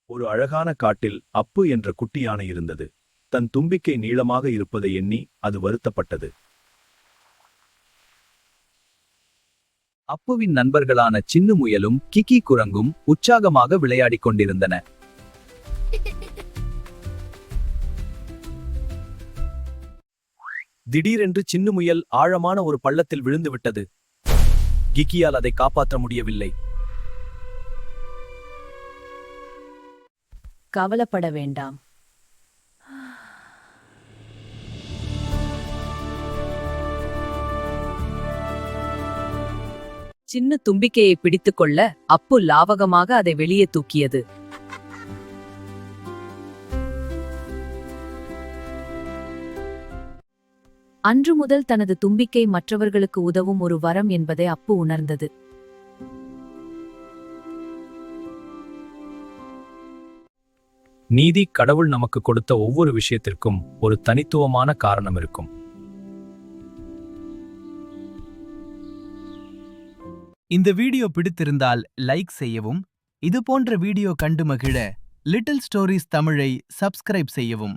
ஒரு அழகான காட்டில் அப்பு என்ற குட்டி யானை இருந்தது. தன் தும்பிக்கை நீளமாக இருப்பதை எண்ணி அது வருத்தப்பட்டது. அப்புவின் நண்பர்களான சின்னு முயலும் கிக்கி குரங்கும் உற்சாகமாக விளையாடிக் கொண்டிருந்தன. திடீரென்று சின்னு முயல் ஆழமான ஒரு பள்ளத்தில் விழுந்துவிட்டது. கிக்கியால் அதை காப்பாற்ற முடியவில்லை. கவலைப்பட வேண்டாம். சின்ன தும்பிக்கையை பிடித்துக்கொள்ள அப்பு லாவகமாக அதை வெளியே தூக்கியது. அன்று முதல் தனது தும்பிக்கை மற்றவர்களுக்கு உதவும் ஒரு வரம் என்பதை அப்பு உணர்ந்தது. நீதி கடவுள் நமக்கு கொடுத்த ஒவ்வொரு விஷயத்திற்கும் ஒரு தனித்துவமான காரணம் இருக்கும். இந்த வீடியோ பிடித்திருந்தால் லைக் செய்யவும், இது போன்ற வீடியோ கண்டு மகிழ லிட்டில் ஸ்டோரீஸ் தமிழை சப்ஸ்கிரைப் செய்யவும்.